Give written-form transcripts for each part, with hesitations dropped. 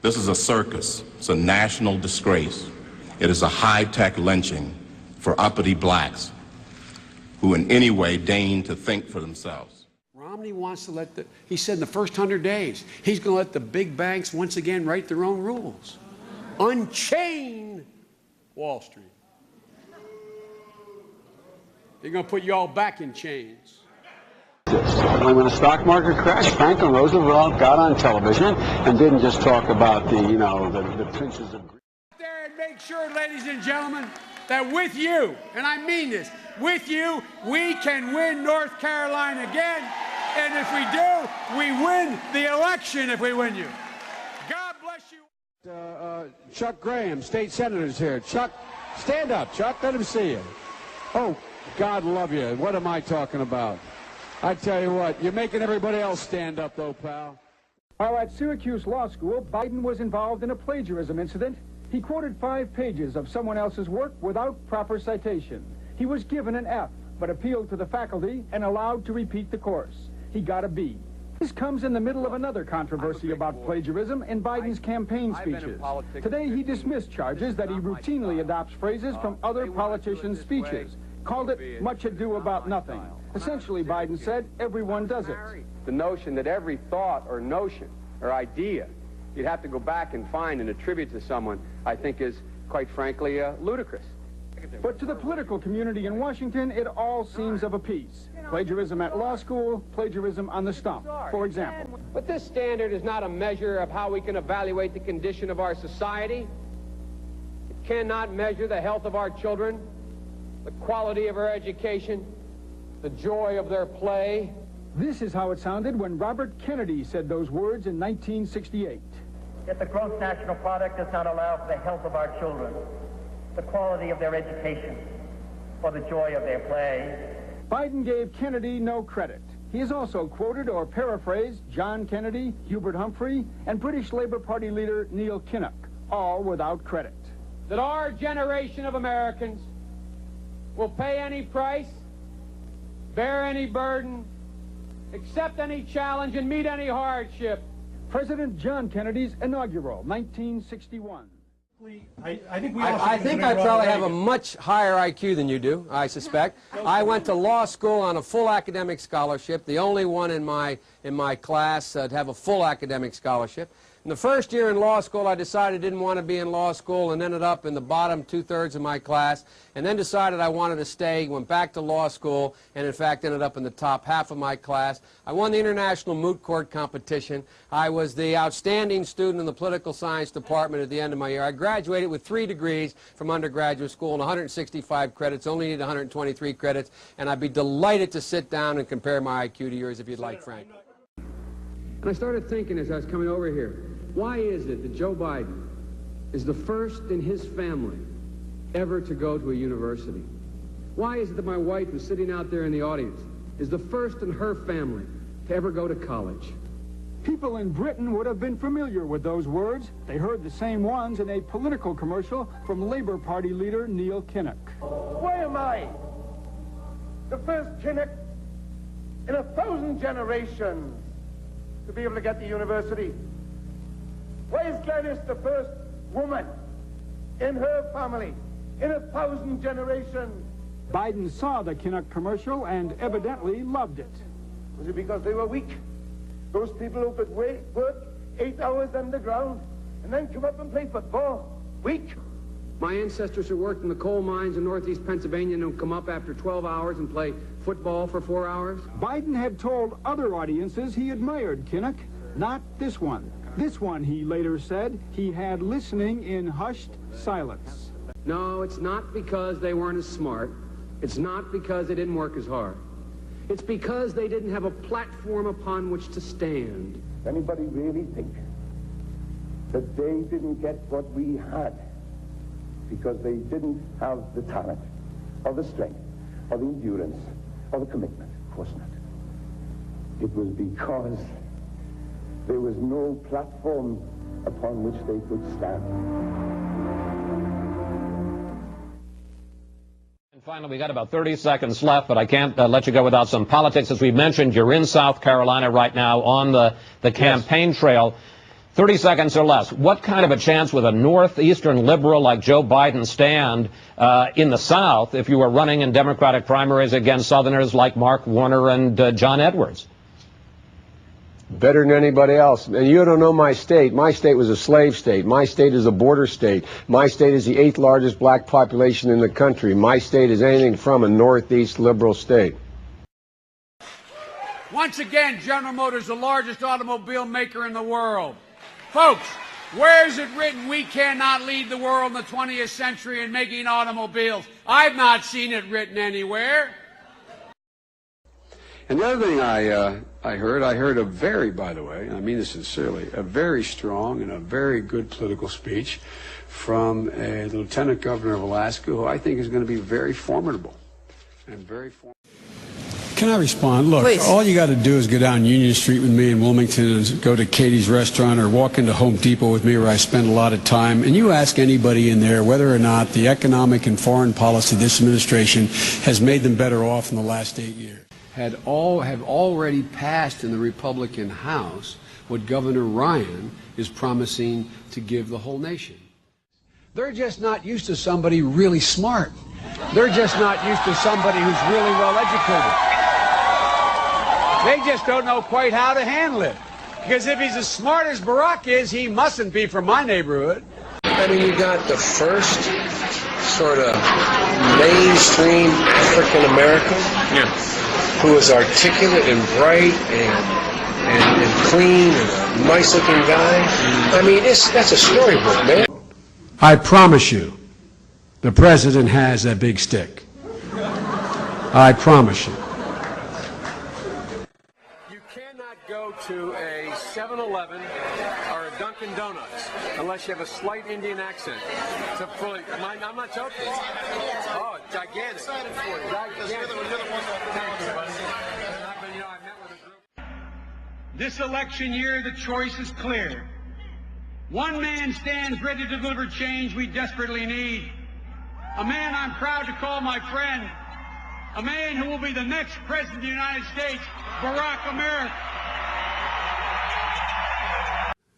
This is a circus. It's a national disgrace. It is a high-tech lynching for uppity blacks who in any way deign to think for themselves. Romney wants to he said in the first 100 days, he's going to let the big banks once again write their own rules. Unchain Wall Street. They're going to put you all back in chains. When the stock market crashed, Franklin Roosevelt got on television and didn't just talk about the princes of Greece. There and make sure, ladies and gentlemen, that with you, and I mean this, with you, we can win North Carolina again. And if we do, we win the election if we win you. God bless you. Chuck Graham, state senator's here. Chuck, stand up, Chuck. Let him see you. Oh, God love you. What am I talking about? I tell you what, you're making everybody else stand up, though, pal. While at Syracuse Law School, Biden was involved in a plagiarism incident. He quoted 5 pages of someone else's work without proper citation. He was given an F, but appealed to the faculty and allowed to repeat the course. He got a B. This comes in the middle of another controversy about plagiarism in Biden's campaign speeches. Today, he dismissed charges that he routinely adopts phrases from other politicians' speeches, called it much ado about nothing. Essentially, Biden said, everyone does it. The notion that every thought or notion or idea you'd have to go back and find and attribute to someone, I think is, quite frankly, ludicrous. But to the political community in Washington, it all seems of a piece. Plagiarism at law school, plagiarism on the stump, for example. But this standard is not a measure of how we can evaluate the condition of our society. It cannot measure the health of our children, the quality of our education, the joy of their play. This is how it sounded when Robert Kennedy said those words in 1968. Yet the gross national product does not allow for the health of our children, the quality of their education, or the joy of their play. Biden gave Kennedy no credit. He has also quoted or paraphrased John Kennedy, Hubert Humphrey, and British Labour Party leader Neil Kinnock, all without credit. That our generation of Americans will pay any price, bear any burden, accept any challenge, and meet any hardship. President John Kennedy's inaugural, 1961. I think I probably have a much higher IQ than you do, I suspect. I went to law school on a full academic scholarship, the only one in my class to have a full academic scholarship. In the first year in law school, I decided I didn't want to be in law school and ended up in the bottom 2/3 of my class, and then decided I wanted to stay, went back to law school, and in fact ended up in the top half of my class. I won the international moot court competition. I was the outstanding student in the political science department at the end of my year. I graduated with 3 degrees from undergraduate school and 165 credits, only need 123 credits, and I'd be delighted to sit down and compare my IQ to yours if you'd like, Frank. And I started thinking as I was coming over here, why is it that Joe Biden is the first in his family ever to go to a university? Why is it that my wife, who's sitting out there in the audience, is the first in her family to ever go to college? People in Britain would have been familiar with those words. They heard the same ones in a political commercial from Labour Party leader Neil Kinnock. Why am I the first Kinnock in 1,000 generations to be able to get to university? Why is Gladys the first woman in her family in 1,000 generations? Biden saw the Kinnock commercial and evidently loved it. Was it because they were weak? Those people who could work 8 hours underground and then come up and play football? Weak? My ancestors who worked in the coal mines in northeast Pennsylvania and come up after 12 hours and play football for 4 hours? Biden had told other audiences he admired Kinnock, not this one. This one, he later said, he had listening in hushed silence. No, it's not because they weren't as smart. It's not because they didn't work as hard. It's because they didn't have a platform upon which to stand. Anybody really think that they didn't get what we had because they didn't have the talent, or the strength, or the endurance, or the commitment? Of course not. It was because there was no platform upon which they could stand. And finally, we got about 30 seconds left, but I can't let you go without some politics. As we mentioned, you're in South Carolina right now on the campaign trail. 30 seconds or less. What kind of a chance would a northeastern liberal like Joe Biden stand in the South if you were running in Democratic primaries against Southerners like Mark Warner and John Edwards? Better than anybody else. And you don't know my state. My state was a slave state. My state is a border state. My state is the 8th largest black population in the country. My state is anything from a northeast liberal state. Once again, General Motors, the largest automobile maker in the world. Folks, where is it written we cannot lead the world in the 20th century in making automobiles? I've not seen it written anywhere. And the other thing I heard a very, by the way, and I mean this sincerely, a very strong and a very good political speech from a lieutenant governor of Alaska who I think is going to be very formidable and very formidable. Can I respond? Look, please. All you got to do is go down Union Street with me in Wilmington and go to Katie's restaurant or walk into Home Depot with me where I spend a lot of time, and you ask anybody in there whether or not the economic and foreign policy of this administration has made them better off in the last 8 years. Have already passed in the Republican House what Governor Ryan is promising to give the whole nation. They're just not used to somebody really smart. They're just not used to somebody who's really well educated. They just don't know quite how to handle it. Because if he's as smart as Barack is, he mustn't be from my neighborhood. I mean, you got the first sort of mainstream African American who is articulate and bright and clean and a nice looking guy. I mean, that's a storybook, man. I promise you, the president has that big stick. I promise you. You cannot go to a 7-Eleven or a Dunkin' Donuts unless you have a slight Indian accent. I'm not joking. Oh, gigantic. This election year, the choice is clear. One man stands ready to deliver change we desperately need. A man I'm proud to call my friend. A man who will be the next president of the United States, Barack America.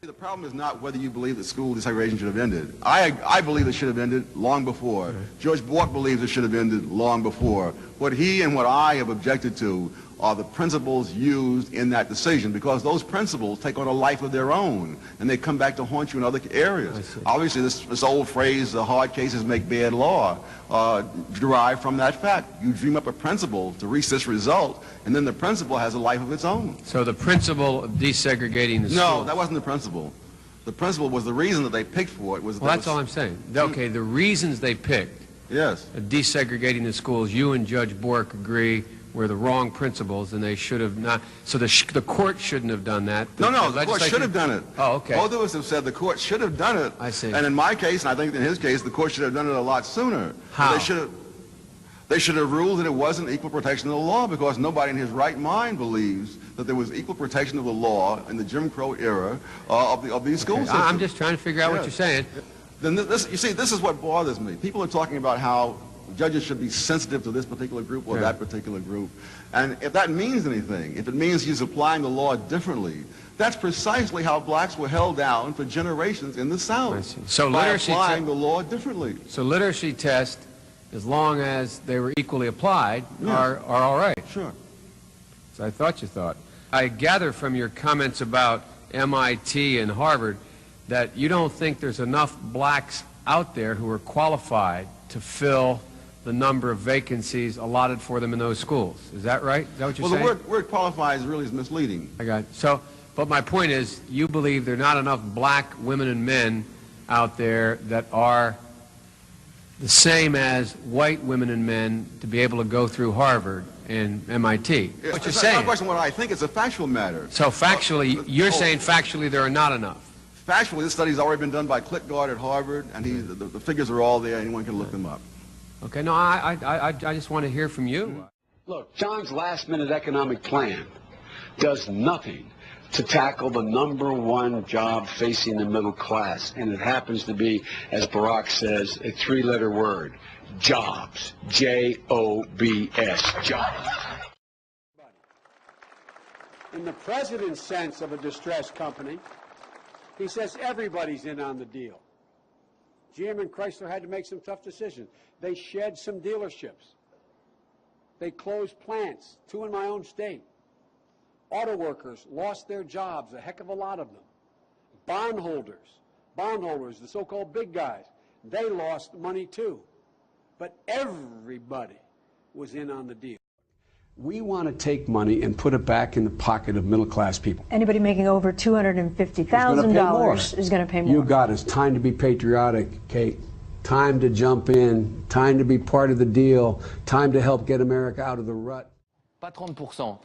The problem is not whether you believe that school desegregation should have ended. I believe it should have ended long before. George Bork believes it should have ended long before. What he and what I have objected to are the principles used in that decision, because those principles take on a life of their own, and they come back to haunt you in other areas. Obviously, this old phrase, the hard cases make bad law, derived from that fact. You dream up a principle to reach this result, and then the principle has a life of its own. So the principle of desegregating the school. No, that wasn't the principle. The principle was the reason that they picked for it. That's all I'm saying. Okay, the reasons they picked. Yes. Desegregating the schools, you and Judge Bork agree were the wrong principles, and they should have not. So the court shouldn't have done that. No, the court should have done it. Oh, okay. Both of us have said the court should have done it. I see. And in my case, and I think in his case, the court should have done it a lot sooner. How? They should have ruled that it wasn't equal protection of the law, because nobody in his right mind believes that there was equal protection of the law in the Jim Crow era of these school systems. I'm just trying to figure out what you're saying. Then you see, this is what bothers me. People are talking about how judges should be sensitive to this particular group or that particular group. And if that means anything, if it means he's applying the law differently, that's precisely how blacks were held down for generations in the South. So by applying the law differently. So literacy tests, as long as they were equally applied, are all right. Sure. So I thought you thought. I gather from your comments about MIT and Harvard that you don't think there's enough blacks out there who are qualified to fill the number of vacancies allotted for them in those schools. Is that right? Is that what you're saying? Well, the word qualified really is misleading. I got it. So, but my point is, you believe there are not enough black women and men out there that are the same as white women and men to be able to go through Harvard and MIT. What you're saying? It's not a question of what I think. It's a factual matter. So factually, you're saying factually there are not enough. Factually, this study's already been done by Clickguard at Harvard, and the figures are all there. Anyone can look them up. Okay, no, I just want to hear from you. Look, John's last-minute economic plan does nothing to tackle the #1 job facing the middle class, and it happens to be, as Barack says, a 3-letter word: jobs. J-O-B-S, jobs. In the president's sense of a distressed company, He says everybody's in on the deal. GM and Chrysler had to make some tough decisions. They shed some dealerships. They closed plants, 2 in my own state. Auto workers lost their jobs, a heck of a lot of them. Bondholders, the so-called big guys, they lost money too. But everybody was in on the deal. We want to take money and put it back in the pocket of middle-class people. Anybody making over $250,000 is going to pay more. You got it. It's time to be patriotic, Kate. Time to jump in. Time to be part of the deal. Time to help get America out of the rut. Pas 30%.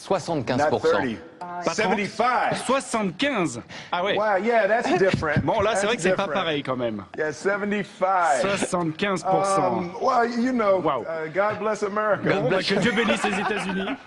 75%. Not 30. 75. 75. Ah ouais. Wow, yeah, that's different. Bon, là, c'est vrai que c'est pas pareil quand même. Yeah, 75. 75%. Well, you know, wow. God bless America. Bon, bah, que Dieu bénisse les États-Unis.